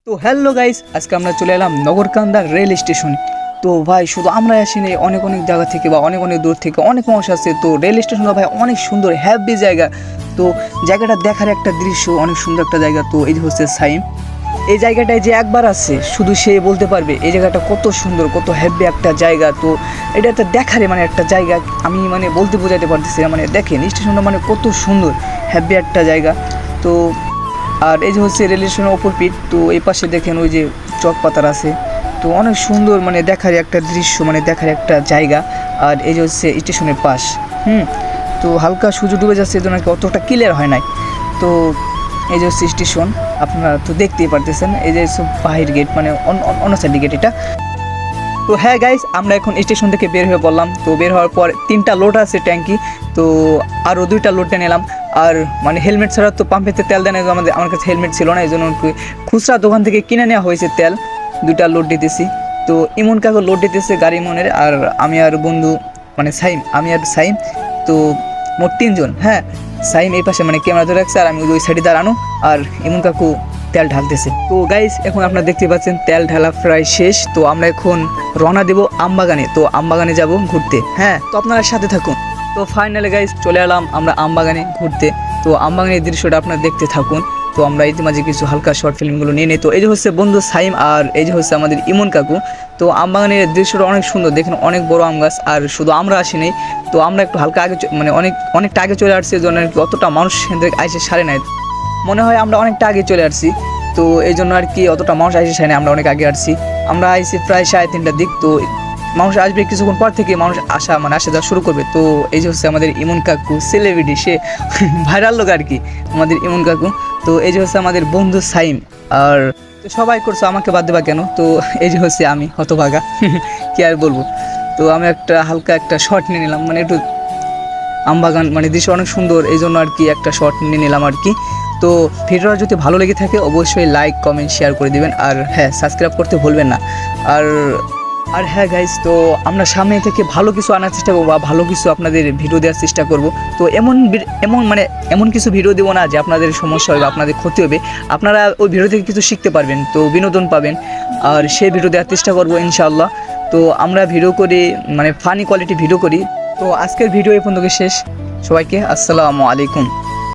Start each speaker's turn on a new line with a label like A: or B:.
A: তো hello guys, আজকে আমরা চলে এলাম নগরকান্দা রেল স্টেশনে। তো ভাই শুধু আমরা আসিনি, অনেক অনেক জায়গা থেকে বা অনেক অনেক দূর থেকে অনেক মানুষ আসছে। তো রেল স্টেশনটা ভাই অনেক সুন্দর হ্যাপি জায়গা। তো জায়গাটা দেখার একটা দৃশ্য, অনেক সুন্দর একটা জায়গা। তো এই হচ্ছে সাইম। এই জায়গাটায় যে একবার আসছে শুধু সে বলতে পারবে এই জায়গাটা কত সুন্দর, কত হ্যাপি একটা জায়গা। তো এটা একটা দেখারে মানে একটা জায়গা, আমি মানে বলতে বোঝাতে পারতেছি না। মানে দেখেন স্টেশনটা মানে কত সুন্দর হ্যাপি একটা জায়গা। তো আর এই যে হচ্ছে রেল স্টেশনের ওপর পিঠ। তো এই পাশে দেখেন ওই যে চক পাতার আছে। তো অনেক সুন্দর মানে দেখার একটা দৃশ্য, মানে দেখার একটা জায়গা। আর এই যে হচ্ছে স্টেশনের পাশ। তো হালকা সূর্য ডুবে যাচ্ছে, এই জন্য আর কি অতটা ক্লিয়ার হয় নাই। তো এই যে হচ্ছে স্টেশন, আপনারা তো দেখতেই পারতেছেন। এই যে বাহির গেট, মানে অন্য সাইড গেট এটা। তো হ্যাঁ গাইস, আমরা এখন স্টেশন থেকে বের হয়ে পড়লাম। তো বের হওয়ার পর 3টা লোড আছে ট্যাঙ্কি। তো আরও 2টা লোডটা নিলাম। আর মানে হেলমেট ছাড়া তো পাম্পেতে তেল দেয় না, আমার কাছে হেলমেট ছিল না, এই জন্য খুচরা দোকান থেকে কিনে নেওয়া হয়েছে তেল। 2টা লোড দিতেছি। তো ইমন কাকু লোড দিতেছে গাড়ি ইমনের, আর আমি আর বন্ধু মানে সাইম, আমি আর সাইম। তো মোট 3জন। হ্যাঁ, সাইম এই পাশে মানে ক্যামেরা ধরে রাখছে, আর আমি ওই সাইডে দাঁড়ানো, আর ইমন কাকু তেল ঢালতেছে। তো গাইস এখন আপনারা দেখতে পাচ্ছেন তেল ঢালা প্রায় শেষ। তো আমরা এখন রওনা দেব আমবাগানে। তো আমবাগানে যাব ঘুরতে। হ্যাঁ, তো আপনারা সাথে থাকুন। তো ফাইনালি গাইস চলে এলাম আমরা আমবাগানে ঘুরতে। তো আমবাগানের দৃশ্যটা আপনারা দেখতে থাকুন। তো আমরা ইতিমাঝে কিছু হালকা শর্ট ফিল্মগুলো নিয়ে নিই। তো এই যে হচ্ছে বন্ধু সাইম, আর এই যে হচ্ছে আমাদের ইমন কাকু। তো আমবাগানের দৃশ্যটা অনেক সুন্দর, দেখেন অনেক বড় আম গাছ। আর শুধু আমরা আসিনি, তো আমরা একটু হালকা আগে মানে অনেকটা আগে চলে আসছি, এই জন্য আর কি অতটা মানুষ আইসে সারে নাই। মনে হয় আমরা অনেকটা আগে চলে আসছি, তো এই জন্য আর কি অতটা মানুষ আসে সারে, আমরা অনেক আগে আসছি। আমরা আইসি প্রায় 3:30টার দিক। তো মানুষ আসবে কিছুক্ষণ পর থেকে, মানুষ আসা যাওয়া শুরু করবে। তো এই যে হচ্ছে আমাদের ইমন কাকু, সেলিব্রিটি, সে ভাইরাল লোক আর কি আমাদের ইমন কাকু। তো এই যে হচ্ছে আমাদের বন্ধু সাইম। আর তো সবাই করছো, আমাকে বাদ দেবা কেন? তো এই যে হচ্ছে আমি হতভাগা, কি আর বলবো। তো আমি একটা হালকা একটা শর্ট নিয়ে নিলাম, মানে একটু আমবাগান মানে দৃশ্য অনেক সুন্দর, এই জন্য আর কি একটা শর্ট নিয়ে নিলাম আর কি। তো ভিডিওটা যদি ভালো লেগে থাকে অবশ্যই লাইক কমেন্ট শেয়ার করে দিবেন, আর হ্যাঁ সাবস্ক্রাইব করতে ভুলবেন না। আর আর হ্যাঁ গাইস, তো আমরা সামনে থেকে ভালো কিছু আনার চেষ্টা করবো, বা ভালো কিছু আপনাদের ভিডিও দেওয়ার চেষ্টা করব। তো এমন কিছু ভিডিও দেবো না যে আপনাদের সমস্যা হবে, আপনাদের ক্ষতি হবে। আপনারা ওই ভিডিও থেকে কিছু শিখতে পারবেন, তো বিনোদন পাবেন। আর সেই ভিডিও দেওয়ার চেষ্টা করবো ইনশাআল্লাহ। তো আমরা ভিডিও করি, মানে ফানি কোয়ালিটি ভিডিও করি। তো আজকের ভিডিও এই পর্যন্ত শেষ। সবাইকে আসসালামু আলাইকুম।